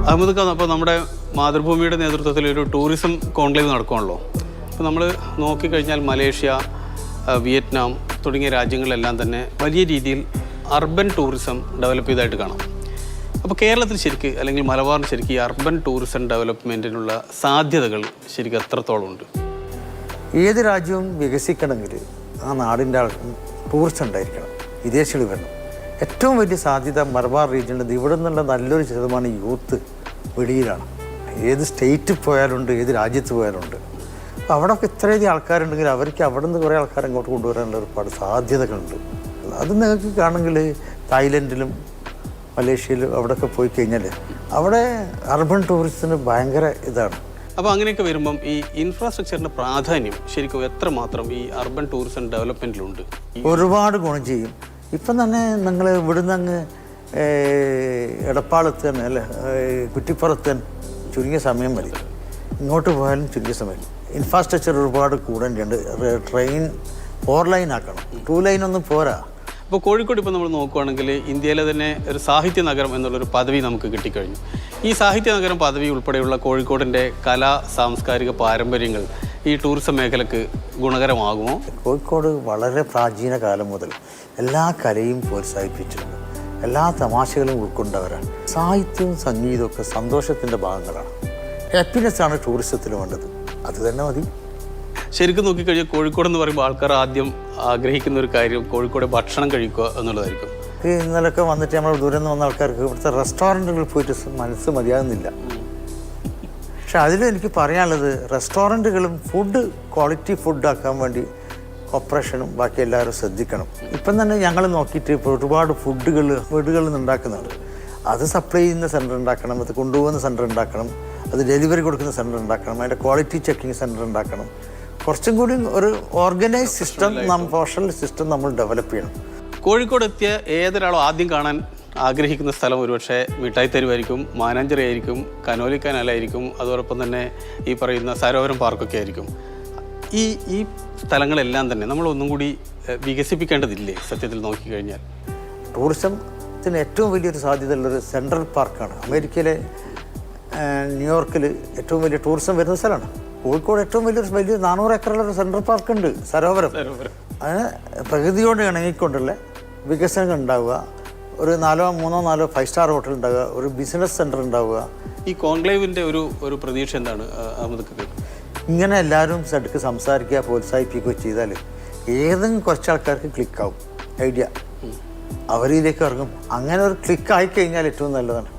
അഹമ്മദ് ഖാൻ, അപ്പോൾ നമ്മുടെ മാതൃഭൂമിയുടെ നേതൃത്വത്തിൽ ഒരു ടൂറിസം കോൺക്ലേവ് നടക്കുകയാണല്ലോ. അപ്പോൾ നമ്മൾ നോക്കിക്കഴിഞ്ഞാൽ മലേഷ്യ, വിയറ്റ്നാം തുടങ്ങിയ രാജ്യങ്ങളിലെല്ലാം തന്നെ വലിയ രീതിയിൽ അർബൻ ടൂറിസം ഡെവലപ്പ് ചെയ്തതായിട്ട് കാണാം. അപ്പോൾ കേരളത്തിൽ ശരിക്ക് അല്ലെങ്കിൽ മലബാറിന് ശരിക്കും ഈ അർബൻ ടൂറിസം ഡെവലപ്മെൻറ്റിനുള്ള സാധ്യതകൾ ശരിക്കും എത്രത്തോളം ഉണ്ട്? ഏത് രാജ്യവും വികസിക്കണമെങ്കിൽ ആ നാടിൻ്റെ ടൂറിസം ഉണ്ടായിരിക്കണം, വിദേശികൾ വരണം. ഏറ്റവും വലിയ സാധ്യത മലബാർ റീജിയനിൽ ഇവിടെ നിന്നുള്ള നല്ലൊരു ശതമാനം യൂത്ത് വെളിയിലാണ്. ഏത് സ്റ്റേറ്റിൽ പോയാലുണ്ട്, ഏത് രാജ്യത്ത് പോയാലുണ്ട്. അപ്പോൾ അവിടെയൊക്കെ ഇത്രയധികം ആൾക്കാരുണ്ടെങ്കിൽ അവർക്ക് അവിടെ നിന്ന് കുറേ ആൾക്കാർ അങ്ങോട്ട് കൊണ്ടുവരാനുള്ള ഒരുപാട് സാധ്യതകളുണ്ട്. അത് നിങ്ങൾക്ക് കാണുമെങ്കിൽ തായ്ലൻഡിലും മലേഷ്യയിലും അവിടെയൊക്കെ പോയി കഴിഞ്ഞാൽ അവിടെ അർബൻ ടൂറിസത്തിന് ഭയങ്കര ഇതാണ്. അപ്പോൾ അങ്ങനെയൊക്കെ വരുമ്പം ഈ ഇൻഫ്രാസ്ട്രക്ചറിൻ്റെ പ്രാധാന്യം ശരിക്കും എത്രമാത്രം ഈ അർബൻ ടൂറിസം ഡെവലപ്മെൻറ്റിലുണ്ട്? ഒരുപാട് ഗുണം ചെയ്യും. ഇപ്പം തന്നെ നിങ്ങൾ ഇവിടുന്ന് അങ്ങ് എടപ്പാളെത്താൻ അല്ല കുറ്റിപ്പുറത്താൻ ചുരുങ്ങിയ സമയം മതി. ഇങ്ങോട്ട് പോയാലും ചുരുങ്ങിയ സമയം. ഇൻഫ്രാസ്ട്രക്ചർ ഒരുപാട് കൂടേണ്ടതുണ്ട്. ട്രെയിൻ 4 ലൈൻ ആക്കണം, 2 ലൈനൊന്നും പോരാ. അപ്പോൾ കോഴിക്കോട് ഇപ്പോൾ നമ്മൾ നോക്കുകയാണെങ്കിൽ ഇന്ത്യയിലെ തന്നെ ഒരു സാഹിത്യ നഗരം എന്നുള്ളൊരു പദവി നമുക്ക് കിട്ടിക്കഴിഞ്ഞു. ഈ സാഹിത്യ നഗരം പദവി ഉൾപ്പെടെയുള്ള കോഴിക്കോടിൻ്റെ കലാ സാംസ്കാരിക പാരമ്പര്യങ്ങൾ ഈ ടൂറിസം മേഖലക്ക് ഗുണകരമാകുമോ? കോഴിക്കോട് വളരെ പ്രാചീന കാലം മുതൽ എല്ലാ കലയും പ്രോത്സാഹിപ്പിച്ചിട്ടുണ്ട്. എല്ലാ തമാശകളും ഉൾക്കൊണ്ടവരാണ്. സാഹിത്യവും സംഗീതവും ഒക്കെ സന്തോഷത്തിൻ്റെ ഭാഗങ്ങളാണ്. ഹാപ്പിനെസ്സാണ് ടൂറിസത്തിൽ വേണ്ടത്. അത് തന്നെ മതി. ശരിക്കും നോക്കിക്കഴിഞ്ഞാൽ കോഴിക്കോട് എന്ന് പറയുമ്പോൾ ആൾക്കാർ ആദ്യം ആഗ്രഹിക്കുന്ന ഒരു കാര്യം കോഴിക്കോട് ഭക്ഷണം കഴിക്കുക എന്നുള്ളതായിരിക്കും. ഇന്നലൊക്കെ വന്നിട്ട് നമ്മൾ ദൂരം നിന്ന് വന്ന ആൾക്കാർക്ക് ഇവിടുത്തെ റെസ്റ്റോറൻറ്റുകളിൽ പോയിട്ട് മനസ്സ് മതിയാകുന്നില്ല. പക്ഷെ അതിലും എനിക്ക് പറയാനുള്ളത് റെസ്റ്റോറൻറ്റുകളും ക്വാളിറ്റി ഫുഡ് ആക്കാൻ വേണ്ടി കോർപ്പറേഷനും ബാക്കി എല്ലാവരും ശ്രദ്ധിക്കണം. ഇപ്പം തന്നെ ഞങ്ങൾ നോക്കിയിട്ട് ഇപ്പോൾ ഒരുപാട് വീടുകളിൽ നിന്ന് ഉണ്ടാക്കുന്നുണ്ട്. അത് സപ്ലൈ ചെയ്യുന്ന സെൻറ്റർ ഉണ്ടാക്കണം, അത് കൊണ്ടുപോകുന്ന സെൻറ്റർ ഉണ്ടാക്കണം, അത് ഡെലിവറി കൊടുക്കുന്ന സെൻറ്റർ ഉണ്ടാക്കണം, അതിൻ്റെ ക്വാളിറ്റി ചെക്കിങ് സെൻറ്റർ ഉണ്ടാക്കണം. കുറച്ചും കൂടി ഒരു ഓർഗനൈസ് സിസ്റ്റം, പ്രൊഫഷണൽ സിസ്റ്റം നമ്മൾ ഡെവലപ്പ് ചെയ്യണം. കോഴിക്കോട് എത്തിയ ഏതൊരാളും ആദ്യം കാണാൻ ആഗ്രഹിക്കുന്ന സ്ഥലം ഒരുപക്ഷെ മിഠായി തെരുവായിരിക്കും, മാനാഞ്ചിറ ആയിരിക്കും, കനോലി കനാലായിരിക്കും, അതോടൊപ്പം തന്നെ ഈ പറയുന്ന സരോവരം പാർക്കൊക്കെ ആയിരിക്കും. ഈ സ്ഥലങ്ങളെല്ലാം തന്നെ നമ്മൾ ഒന്നും കൂടി വികസിപ്പിക്കേണ്ടതില്ലേ സത്യത്തിൽ നോക്കിക്കഴിഞ്ഞാൽ? ടൂറിസത്തിന് ഏറ്റവും വലിയൊരു സാധ്യതയുള്ളൊരു സെൻട്രൽ പാർക്കാണ്. അമേരിക്കയിലെ ന്യൂയോർക്കിൽ ഏറ്റവും വലിയ ടൂറിസം വരുന്ന സ്ഥലമാണ്. കോഴിക്കോട് ഏറ്റവും വലിയ 400 ഏക്കറുള്ള ഒരു സെൻട്രൽ പാർക്കുണ്ട്, സരോവരം. അതിന് പ്രകൃതിയോട് ഇണങ്ങിക്കൊണ്ടുള്ള വികസനങ്ങൾ ഉണ്ടാവുക, ഒരു 3-4 5 സ്റ്റാർ ഹോട്ടൽ ഉണ്ടാവുക, ഒരു ബിസിനസ് സെൻറ്റർ ഉണ്ടാവുക. ഈ കോൺക്ലേവിൻ്റെ ഒരു പ്രതീക്ഷ എന്താണ് അഹമ്മദ്? ഇങ്ങനെ എല്ലാവരും അടുക്ക് സംസാരിക്കുക, പ്രോത്സാഹിപ്പിക്കുകയോ ചെയ്താൽ ഏതെങ്കിലും കുറച്ച് ആൾക്കാർക്ക് ക്ലിക്കാവും ഐഡിയ, അവരിലേക്ക് ഇറങ്ങും. അങ്ങനെ ഒരു ക്ലിക്ക് ആയിക്കഴിഞ്ഞാൽ ഏറ്റവും നല്ലതാണ്.